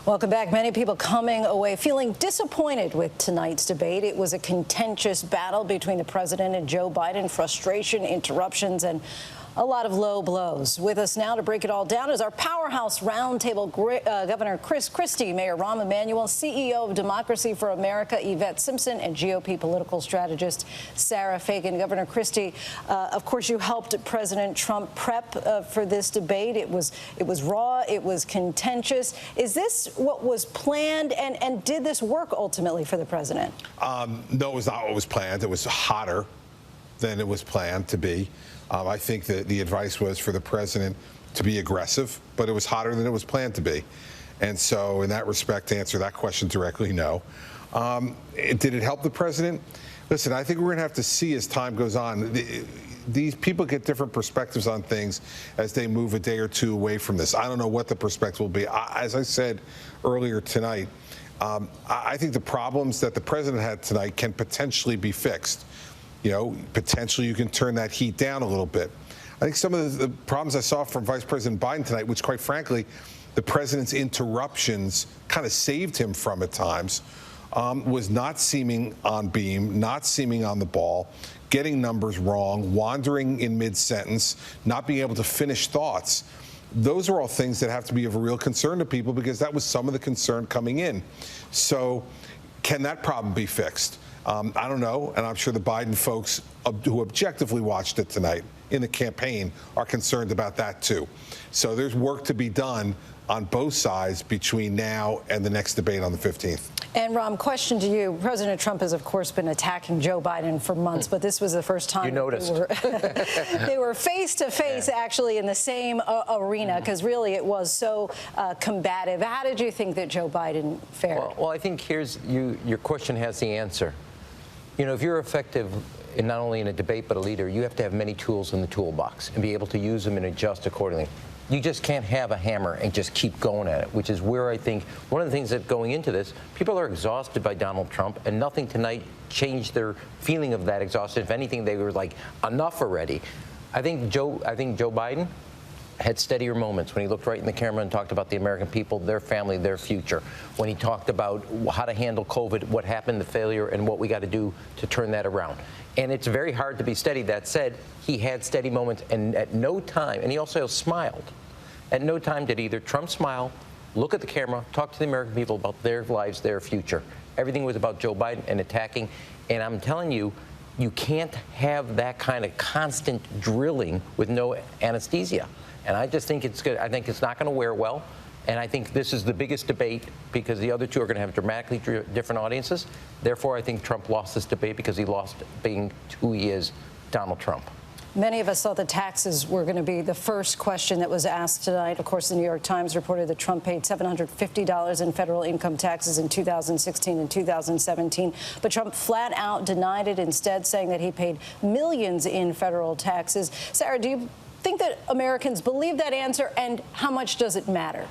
Welcome back. Many people coming away feeling disappointed with tonight's debate. It was a contentious battle between the president and Joe Biden, frustration, interruptions, and a lot of low blows. With us now to break it all down is our Powerhouse Roundtable Governor Chris Christie, Mayor Rahm Emanuel, CEO of Democracy for America Yvette Simpson, and GOP political strategist Sarah Fagan. Governor Christie, of course, you helped President Trump prep for this debate. It was raw. It was contentious. Is this what was planned, and did this work ultimately for the president? No, it was not what was planned. It was hotter than it was planned to be. I think that the advice was for the president to be aggressive, but it was hotter than it was planned to be. And so in that respect, to answer that question directly, no. Did it help the president? Listen, I think we're going to have to see as time goes on. These people get different perspectives on things as they move a day or two away from this. I don't know what the perspective will be. As I said earlier tonight, I think the problems that the president had tonight can potentially be fixed. You know, potentially you can turn that heat down a little bit. I think some of the problems I saw from Vice President Biden tonight, which quite frankly, the president's interruptions kind of saved him from at times, was not seeming on beam, not seeming on the ball, getting numbers wrong, wandering in mid-sentence, not being able to finish thoughts. Those are all things that have to be of a real concern to people, because that was some of the concern coming in. So can that problem be fixed? I don't know, and I'm sure the Biden folks who objectively watched it tonight in the campaign are concerned about that too. So there's work to be done on both sides between now and the next debate on the 15th. And Rahm, question to you. President Trump has, of course, been attacking Joe Biden for months, but this was the first time you noticed. They were face to face, actually, in the same arena, because really it was so combative. How did you think that Joe Biden fared? Well, I think your question has the answer. You know, if you're effective not only in a debate but a leader, you have to have many tools in the toolbox and be able to use them and adjust accordingly. You just can't have a hammer and just keep going at it, which is where I think one of the things that going into this, people are exhausted by Donald Trump, and nothing tonight changed their feeling of that exhaustion. If anything, they were like, enough already. I think Joe Biden had steadier moments when he looked right in the camera and talked about the American people, their family, their future. When he talked about how to handle COVID, what happened, the failure, and what we got to do to turn that around. And it's very hard to be steady. That said, he had steady moments, and at no time, and he also smiled. At no time did either Trump smile, look at the camera, talk to the American people about their lives, their future. Everything was about Joe Biden and attacking. And I'm telling you, you can't have that kind of constant drilling with no anesthesia. And I just think it's good. I think it's not going to wear well. And I think this is the biggest debate because the other two are going to have dramatically different audiences. Therefore, I think Trump lost this debate because he lost being who he is, Donald Trump. Many of us thought the taxes were going to be the first question that was asked tonight. Of course, the New York Times reported that Trump paid $750 in federal income taxes in 2016 and 2017. But Trump flat out denied it, instead saying that he paid millions in federal taxes. Sarah, do you think that Americans believe that answer, and how much does it matter?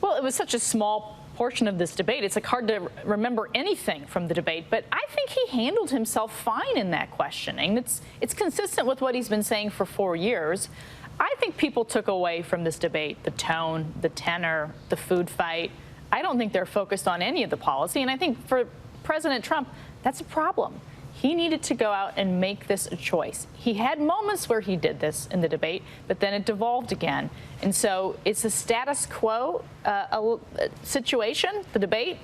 Well, it was such a small portion of this debate. It's like hard to remember anything from the debate, but I think he handled himself fine in that questioning. It's consistent with what he's been saying for 4 years. I think people took away from this debate the tone, the tenor, the food fight. I don't think they're focused on any of the policy, and I think for President Trump, that's a problem. He needed to go out and make this a choice. He had moments where he did this in the debate, but then it devolved again. And so it's a status quo situation, the debate,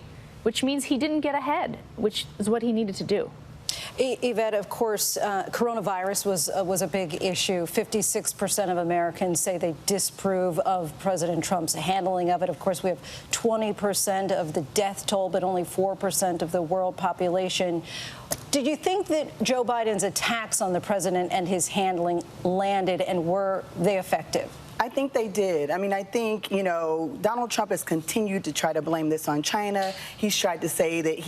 which means he didn't get ahead, which is what he needed to do. Yvette, of course, coronavirus was a big issue. 56% of Americans say they disapprove of President Trump's handling of it. Of course, we have 20% of the death toll, but only 4% of the world population. Did you think that Joe Biden's attacks on the president and his handling landed, and were they effective? I think they did. I mean, I think, you know, Donald Trump has continued to try to blame this on China. He's tried to say that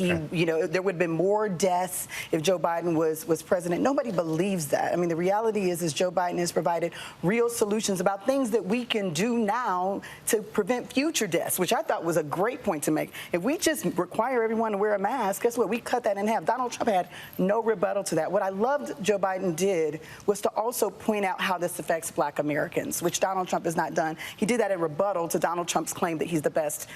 there would have been more deaths if Joe Biden was president. Nobody believes that. I mean, the reality is Joe Biden has provided real solutions about things that we can do now to prevent future deaths, which I thought was a great point to make. If we just require everyone to wear a mask, guess what? We cut that in half. Donald Trump had no rebuttal to that. What I loved Joe Biden did was to also point out how this affects Black Americans, which Donald Donald Trump is not done. He did that in rebuttal to Donald Trump's claim that he's the best,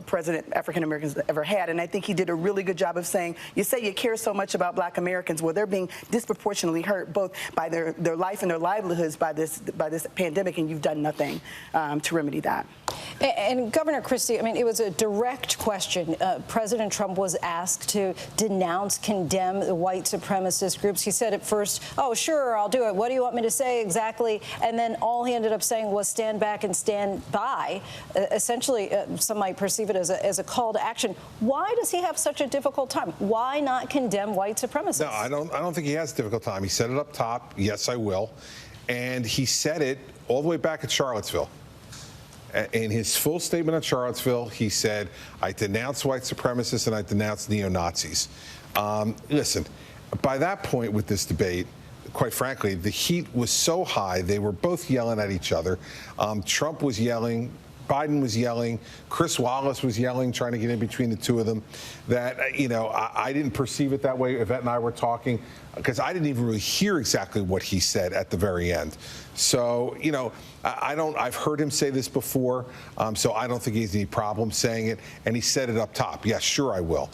president African Americans ever had. And I think he did a really good job of saying, you say you care so much about black Americans. Well, they're being disproportionately hurt both by their life and their livelihoods by this pandemic, and you've done nothing to remedy that. And Governor Christie, I mean, it was a direct question. President Trump was asked to denounce, condemn the white supremacist groups. He said at first, oh, sure, I'll do it. What do you want me to say exactly? And then all he ended up saying was stand back and stand by. Essentially, some might perceive it as a call to action. Why does he have such a difficult time? Why not condemn white supremacists? No, I don't think he has a difficult time. He said it up top, yes, I will. And he said it all the way back at Charlottesville. In his full statement on Charlottesville, he said, I denounce white supremacists and I denounce neo-Nazis. Listen, by that point with this debate, quite frankly, the heat was so high, they were both yelling at each other. Trump was yelling. Biden was yelling. Chris Wallace was yelling, trying to get in between the two of them. That, I didn't perceive it that way. Yvette and I were talking because I didn't even really hear exactly what he said at the very end. So, I've heard him say this before, so I don't think he has any problem saying it. And he said it up top. Yeah, sure, I will.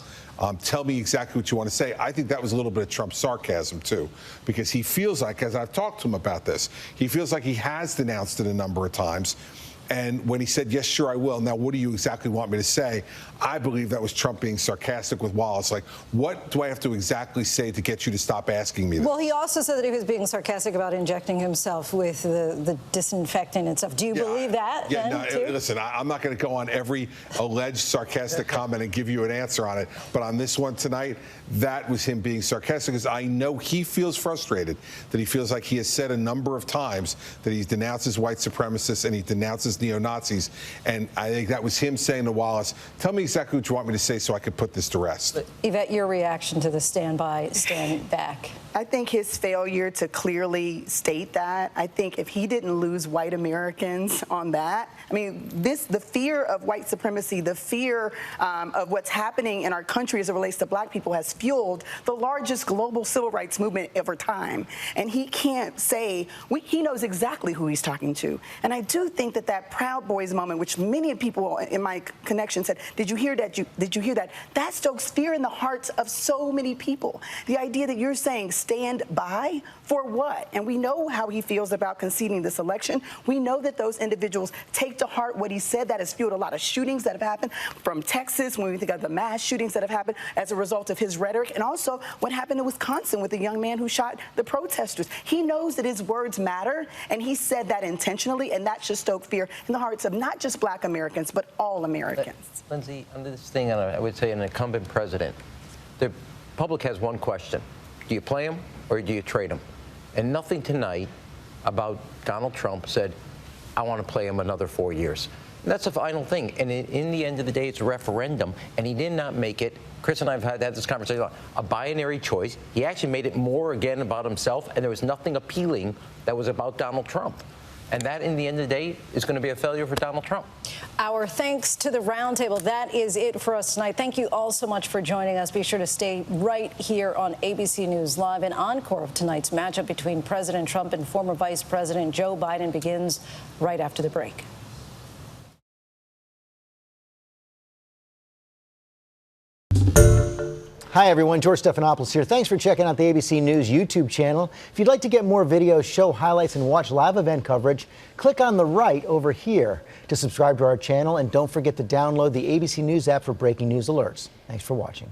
Tell me exactly what you want to say. I think that was a little bit of Trump's sarcasm, too, because he feels like, as I've talked to him about this, he feels like he has denounced it a number of times. And when he said, yes, sure, I will, now what do you exactly want me to say? I believe that was Trump being sarcastic with Wallace. Like, what do I have to exactly say to get you to stop asking me this? Well, he also said that he was being sarcastic about injecting himself with the disinfectant and stuff. Do you believe that? Yeah, then, too? Listen, I'm not going to go on every alleged sarcastic comment and give you an answer on it. But on this one tonight, that was him being sarcastic, because I know he feels frustrated, that he feels like he has said a number of times that he denounces white supremacists and he denounces neo-Nazis. And I think that was him saying to Wallace, tell me exactly what you want me to say so I could put this to rest. Yvette, your reaction to the stand by, stand back? I think his failure to clearly state that, I think if he didn't lose white Americans on that, I mean, the fear of white supremacy, the fear of what's happening in our country as it relates to black people has fueled the largest global civil rights movement over time. And he can't say, he knows exactly who he's talking to. And I do think that Proud Boys moment, which many people in my connection said, did you hear that? Did you hear that? That stokes fear in the hearts of so many people. The idea that you're saying stand by for what? And we know how he feels about conceding this election. We know that those individuals take to heart what he said. That has fueled a lot of shootings that have happened from Texas, when we think of the mass shootings that have happened as a result of his rhetoric, and also what happened in Wisconsin with the young man who shot the protesters. He knows that his words matter, and he said that intentionally, and that should stoke fear in the hearts of not just black Americans, but all Americans. Lindsay, on this thing, I would say an incumbent president, the public has one question. Do you play him or do you trade him? And nothing tonight about Donald Trump said, I want to play him another 4 years. And that's the final thing. And in the end of the day, it's a referendum, and he did not make it. Chris and I have had this conversation, a binary choice. He actually made it more again about himself, and there was nothing appealing that was about Donald Trump. And that, in the end of the day, is going to be a failure for Donald Trump. Our thanks to the roundtable. That is it for us tonight. Thank you all so much for joining us. Be sure to stay right here on ABC News Live. An encore of tonight's matchup between President Trump and former Vice President Joe Biden begins right after the break. Hi, everyone. George Stephanopoulos here. Thanks for checking out the ABC News YouTube channel. If you'd like to get more videos, show highlights, and watch live event coverage, click on the right over here to subscribe to our channel. And don't forget to download the ABC News app for breaking news alerts. Thanks for watching.